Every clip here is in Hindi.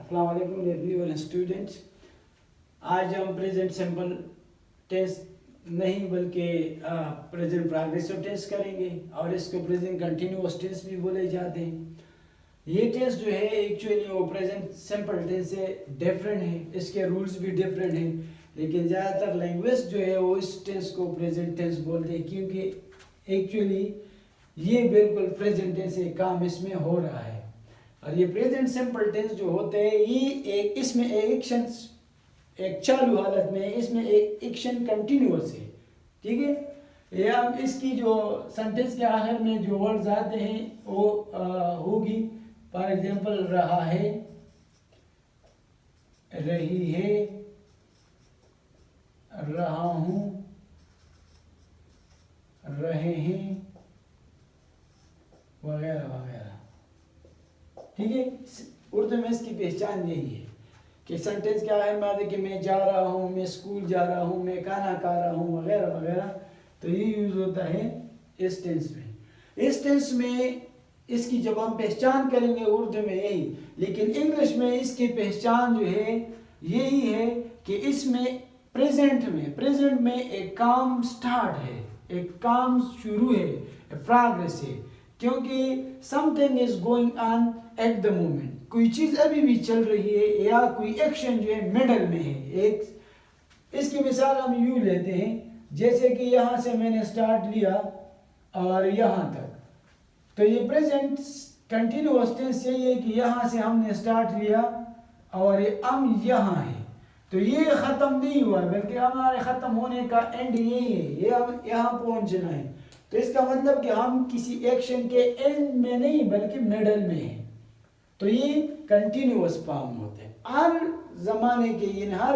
अस्सलाम वालेकुम डियर स्टूडेंट्स। आज हम प्रेजेंट सिंपल टेंस नहीं बल्कि प्रेजेंट प्रोग्रेसिव टेंस करेंगे और इसको प्रेजेंट कंटिन्यूअस टेंस भी बोले जाते हैं। ये टेंस जो है एक्चुअली वो प्रेजेंट सिंपल टेंस से डिफरेंट है, इसके रूल्स भी डिफरेंट हैं, लेकिन ज़्यादातर लैंग्वेज जो है वो इस टेंस को प्रेजेंट टेंस बोलते हैं क्योंकि एक्चुअली ये बिल्कुल प्रेजेंट टेंस से काम इसमें हो रहा है। और ये प्रेजेंट सिंपल टेंस जो होते हैं ये एक इसमें एक्शन एक चालू हालत में, इसमें एक एक्शन कंटिन्यूअस है, ठीक है। ये अब इसकी जो सेंटेंस के आखिर में जो वर्ड्स आते हैं वो होगी, फॉर एग्जांपल रहा है, रही है, रहा हूँ, रहे हैं, वगैरह वगैरह, ठीक है। उर्दू में इसकी पहचान यही है कि सेंटेंस क्या है, माने कि मैं जा रहा हूँ, मैं स्कूल जा रहा हूँ, मैं खाना खा रहा हूँ, वगैरह वगैरह। तो ये यूज़ होता है इस टेंस में। इस टेंस में इसकी जब हम पहचान करेंगे उर्दू में यही, लेकिन इंग्लिश में इसकी पहचान जो है यही है कि इसमें प्रेजेंट में एक काम स्टार्ट है, एक काम शुरू है, प्रोग्रेस है, क्योंकि something is going on at the moment, कोई चीज़ अभी भी चल रही है या कोई एक्शन जो है मिडल में है। एक इसकी मिसाल हम यूँ लेते हैं, जैसे कि यहाँ से मैंने स्टार्ट लिया और यहाँ तक, तो ये प्रेजेंट कंटिन्यूअस टेंस यही है कि यहाँ से हमने स्टार्ट लिया और ये हम यहाँ है, तो ये ख़त्म नहीं हुआ बल्कि हमारे ख़त्म होने का एंड यही है, ये हम यहाँ पहुँचना है। तो इसका मतलब कि हम किसी एक्शन के एंड में नहीं बल्कि मिडल में हैं। तो ये कंटिन्यूअस फॉर्म होते हैं हर ज़माने के, इन हर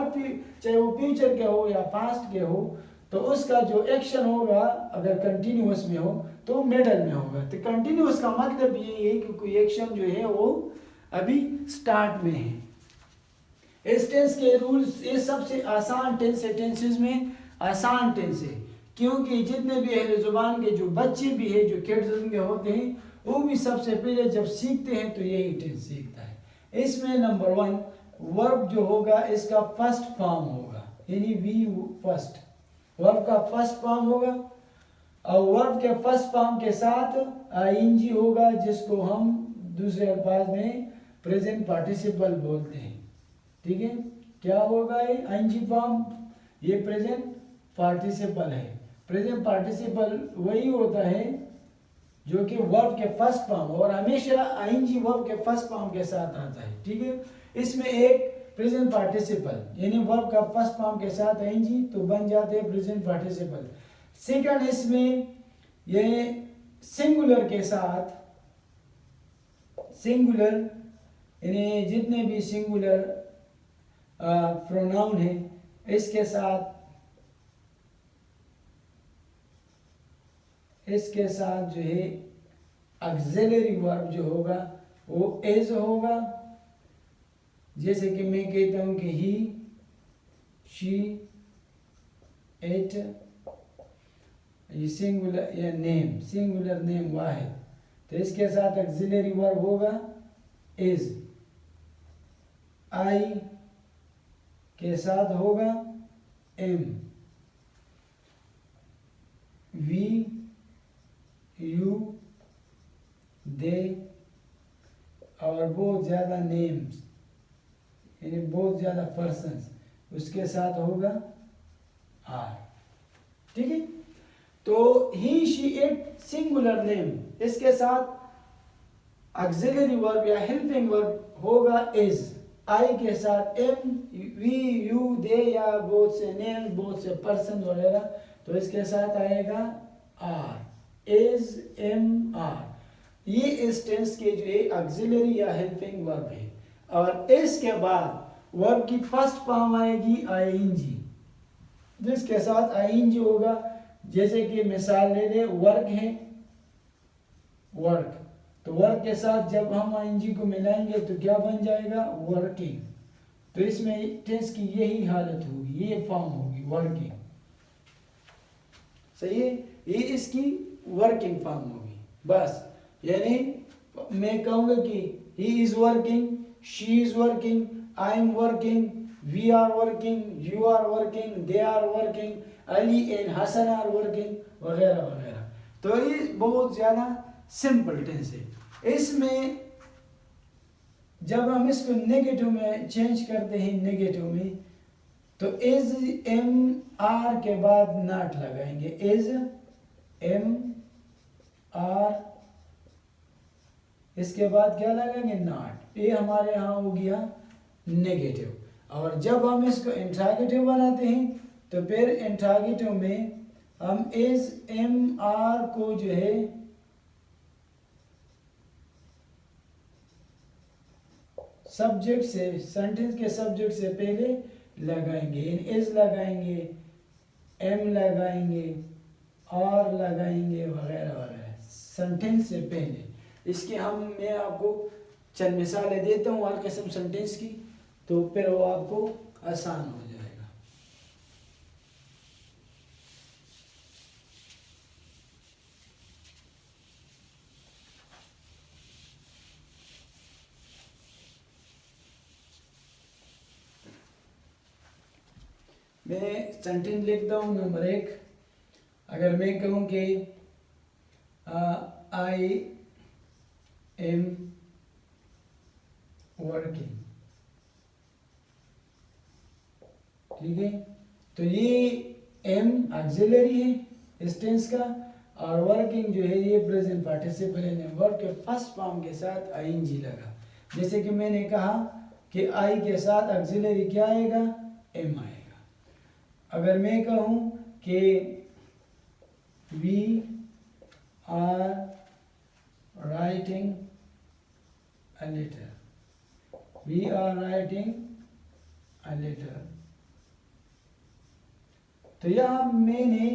चाहे वो फ्यूचर के हो या पास्ट के हो, तो उसका जो एक्शन होगा अगर कंटिन्यूअस में हो तो मिडल में होगा। तो कंटिन्यूअस का मतलब ये है कि कोई एक्शन जो है वो अभी स्टार्ट में है। इस टेंस के रूल्स, ये सबसे आसान टेंस है, टेंसेस में आसान टेंस है, क्योंकि जितने भी अहले ज़ुबान के जो बच्चे भी हैं, जो किड्स के होते हैं, वो भी सबसे पहले जब सीखते हैं तो यही टेंस सीखता है। इसमें नंबर 1 वर्ब जो होगा इसका फर्स्ट फॉर्म होगा, यानी वी फर्स्ट, वर्ब का फर्स्ट फॉर्म होगा और वर्ब के फर्स्ट फॉर्म के साथ आईएनजी होगा, जिसको हम दूसरे अल्फाज में प्रेजेंट पार्टिसिपल बोलते हैं, ठीक है। क्या होगा ये आईएनजी फॉर्म? ये प्रेजेंट पार्टिसिपल है। प्रेजेंट पार्टिसिपल वही होता है जो कि वर्ब के फर्स्ट फॉर्म और हमेशा आईएनजी वर्ब के फर्स्ट फॉर्म के साथ आता है, ठीक है। इसमें एक प्रेजेंट पार्टिसिपल यानी वर्ब का फर्स्ट फॉर्म के साथ आईएनजी तो बन जाते हैं प्रेजेंट पार्टिसिपल। सेकंड, इसमें ये सिंगुलर के साथ, सिंगुलर यानी जितने भी सिंगुलर प्रोनाउन है इसके साथ जो है ऑक्सिलरी वर्ब जो होगा वो एज होगा। जैसे कि मैं कहता हूं कि ही, शी, इट, ये सिंगुलर या नेम, सिंगुलर नेम वाहिद, तो इसके साथ ऑक्सिलरी वर्ब होगा इज। आई के साथ होगा एम, वी, यू, दे, और बहुत ज़्यादा नेम्स यानी बहुत ज़्यादा पर्सन्स, उसके साथ होगा आर, ठीक है। तो ही, शी, इट सिंगुलर नेम, इसके साथ ऑक्सिलरी वर्ब या हेल्पिंग वर्ब होगा इज। आई के साथ एम, वी, यू, दे या बहुत से नेम्स, बहुत से पर्सन वगैरह, तो इसके साथ आएगा आर, इज, एम, आर। ये इस टेंस के जो है ऑक्सिलरी या हेल्पिंग वर्ब है। और इसके बाद वर्ब की फर्स्ट फॉर्म आएगी आईएनजी, जिसके साथ आईएनजी होगा। जैसे कि मिसाल ले ले, वर्क है, वर्क, तो वर्क के साथ जब हम आईएनजी को मिलाएंगे तो क्या बन जाएगा? वर्किंग। तो इसमें टेंस की यही हालत होगी, ये फॉर्म होगी वर्किंग, सही है। ये इसकी वर्किंग फॉर्म होगी बस। यानी मैं कहूँगा कि he is working, she is working, I'm working, we are working, you are working, they are working, Ali and Hasan are working, वगैरह वगैरह। तो ये बहुत ज़्यादा सिंपल टेंस है। इसमें जब हम इसको नेगेटिव में चेंज करते हैं, नेगेटिव में, तो इज एम आर के बाद नॉट लगाएंगे। इज एम आर, इसके बाद क्या लगाएंगे? नॉट। ये हमारे यहाँ हो गया नेगेटिव। और जब हम इसको इंट्रागेटिव बनाते हैं तो फिर इंट्रागेटिव में हम इज एम आर को जो है सब्जेक्ट से, सेंटेंस के सब्जेक्ट से पहले लगाएंगे। इज लगाएंगे, एम लगाएंगे, आर लगाएंगे, वगैरह वगैरह, सेंटेंस से पहले। इसके मैं आपको चंद मिसालें देता हूँ हर किस्म सेंटेंस की, तो फिर वो आपको आसान हो जाएगा। मैं सेंटेंस लिखता हूँ नंबर 1। अगर मैं कहूँ कि आई एम वर्किंग, ठीक है, तो ये एम ऑक्सिलरी है इस टेंस का, और वर्किंग जो है ये प्रेजेंट पार्टिसिपल है। वर्ब के फर्स्ट फॉर्म के साथ आईएनजी लगा। जैसे कि मैंने कहा कि आई के साथ ऑक्सिलरी क्या आएगा? एम आएगा। अगर मैं कहूँ कि we are writing a letter, we are writing a letter, तो यहाँ मैंने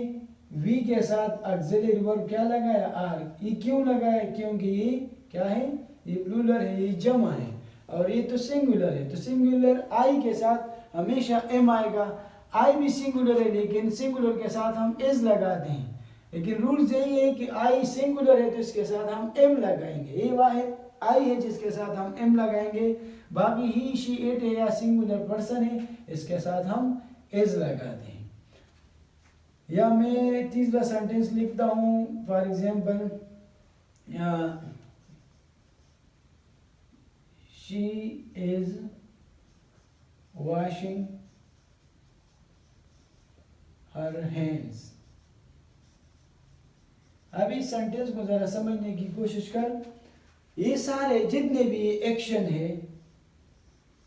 वी के साथ ऑक्सिलरी वर्ब क्या लगाया? आर। ये क्यों लगाया? क्योंकि ये क्या है? ये प्लूरल है, ये जमा है, और ये तो सिंगुलर है। तो सिंगुलर आई के साथ हमेशा एम आएगा। आई भी सिंगुलर है, लेकिन सिंगुलर के साथ हम इज लगाते हैं। लेकिन रूल्स यही है कि आई सिंगुलर है तो इसके साथ हम एम लगाएंगे। ये वाहिद आई है जिसके साथ हम एम लगाएंगे। बाकी ही, शी, इट है या सिंगुलर पर्सन है, इसके साथ हम इज लगाते हैं। या मैं तीसरा सेंटेंस लिखता हूँ, for example, she is washing her hands. अब इस सेंटेंस को जरा समझने की कोशिश कर। ये सारे जितने भी एक्शन है,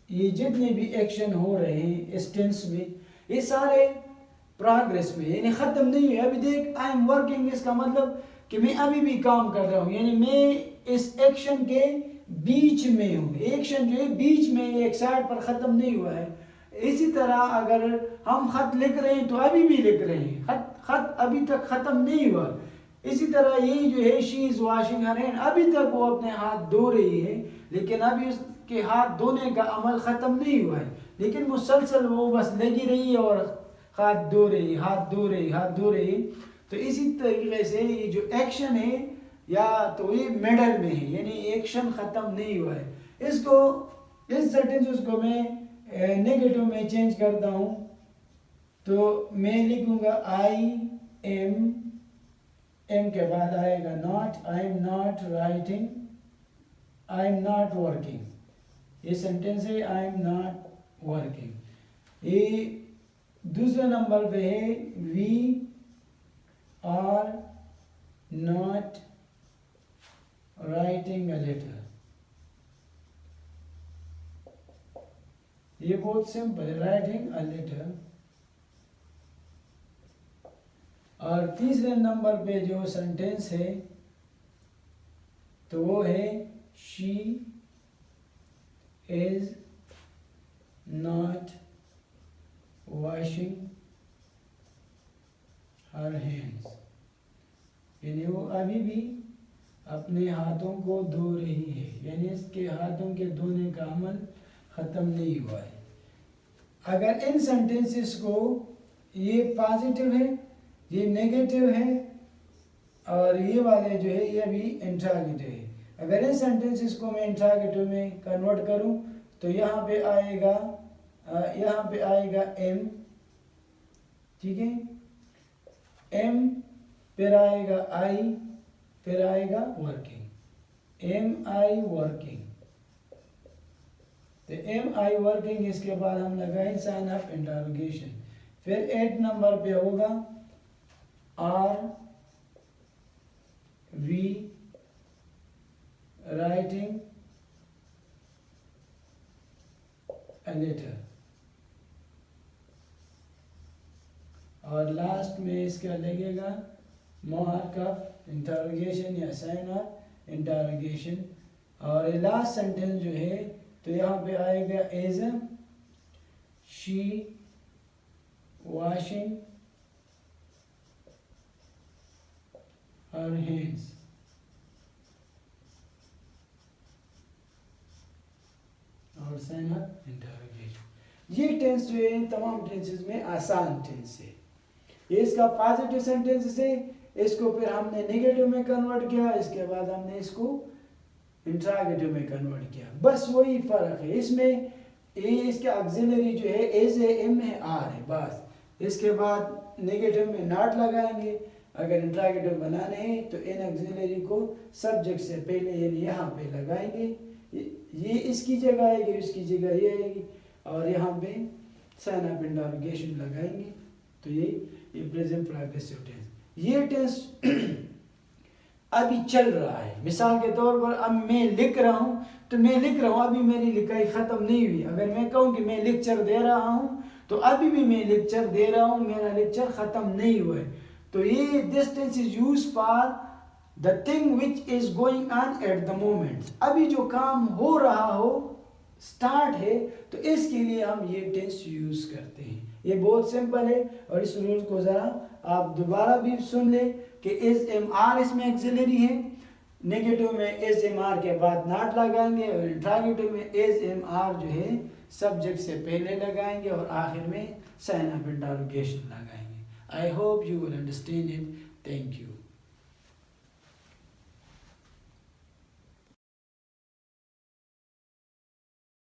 ये जितने भी एक्शन हो रहे हैं इस टेंस में, ये सारे प्रोग्रेस में, यानी ख़त्म नहीं है। अभी देख, आई एम वर्किंग, इसका मतलब कि मैं अभी भी काम कर रहा हूँ, यानी मैं इस एक्शन के बीच में हूँ। एक्शन जो है बीच में, एक साइड पर ख़त्म नहीं हुआ है। इसी तरह अगर हम ख़त लिख रहे हैं तो अभी भी लिख रहे हैं, खत अभी तक ख़त्म नहीं हुआ। इसी तरह ये जो है, she is washing her hand, अभी तक वो अपने हाथ धो रही है, लेकिन अभी उसके हाथ धोने का अमल ख़त्म नहीं हुआ है, लेकिन मुसलसल वो बस लगी रही है और हाथ धो रही, हाथ धो रही, हाथ धो रही। तो इसी तरीके से ये जो एक्शन है, या तो ये मिडल में है, यानी एक्शन ख़त्म नहीं हुआ है। इसको, इस सेंटेंस को मैं नेगेटिव में चेंज करता हूँ, तो मैं लिखूँगा आई एम, एम के बाद आएगा not, I am not writing, I am not working. ये सेंटेंस है, आई एम नॉट वर्किंग। ये दूसरे नंबर पे है, we are not writing a letter. ये बहुत सिंपल है, राइटिंग अ लेटर। और तीसरे नंबर पे जो सेंटेंस है तो वो है, she is not washing her hands, यानी वो अभी भी अपने हाथों को धो रही है, यानी इसके हाथों के धोने का अमल ख़त्म नहीं हुआ है। अगर इन सेंटेंसेस को, ये पॉजिटिव है, ये नेगेटिव है, और ये वाले जो है ये भी इंट्रागेटिव है, अगर इन सेंटेंसेस को मैं इंट्रागेटिव में कन्वर्ट करूं तो यहाँ पे आएगा एम, ठीक है, एम, फिर आएगा आई, फिर आएगा वर्किंग, एम आई वर्किंग। तो एम आई वर्किंग, इसके बाद हम लगाएं साइन ऑफ इंटरोगेशन। फिर 8 नंबर पे होगा are we writing a letter, और लास्ट में इसका लगेगा मार्क ऑफ इंटरोगेशन या साइन ऑफ इंटरोगेशन। और लास्ट सेंटेंस जो है तो यहाँ पे आएगा as she washing her hands, और साइन ऑफ इंटरोगेशन। ये टेंस जो है तमाम टेंसेस में आसान टेंस है। ये इसका पॉजिटिव सेंटेंस है, इसको फिर हमने नेगेटिव में कन्वर्ट किया, इसके बाद हमने इसको इंट्रागेटिव में कन्वर्ट किया, बस वही फर्क है। इसमें इसका ऑक्सिलरी जो है एज है, एम है, आर है, बस। इसके बाद नेगेटिव में नॉट लगाएंगे। अगर इंट्रागेटिव बनाने हैं तो इन ऑक्सिलरी को सब्जेक्ट से पहले यानी यहाँ पे लगाएंगे, ये इसकी जगह आएगी, इसकी जगह ये आएगी, और यहाँ पे साइन ऑफ इंटरोगेशन लगाएंगे। तो ये प्रेजेंट प्रोग्रेसिव टेंस। ये टेंस अभी चल रहा है। मिसाल के तौर पर अब मैं लिख रहा हूँ, तो मैं लिख रहा हूँ, अभी मेरी लिखाई ख़त्म नहीं हुई। अगर मैं कहूँ कि मैं लेक्चर दे रहा हूँ, तो अभी भी मैं लेक्चर दे रहा हूँ, मेरा लेक्चर ख़त्म नहीं हुआ है। तो ये this tense is use for the thing which is going on at the moment. अभी जो काम हो रहा हो, स्टार्ट है, तो इसके लिए हम ये टेंस यूज करते हैं। ये बहुत सिंपल है, और इस रूल को ज़रा आप दोबारा भी सुन ले कि इज एम आर इसमें एक्सिलरी है। नेगेटिव में एज एम आर के बाद नॉट लगाएंगे, और इंट्रागेटिव में एज एम आर जो है सब्जेक्ट से पहले लगाएंगे, और आखिर में साइन ऑफ इंटरोगेशन लगाएंगे। I hope you will understand it. Thank you.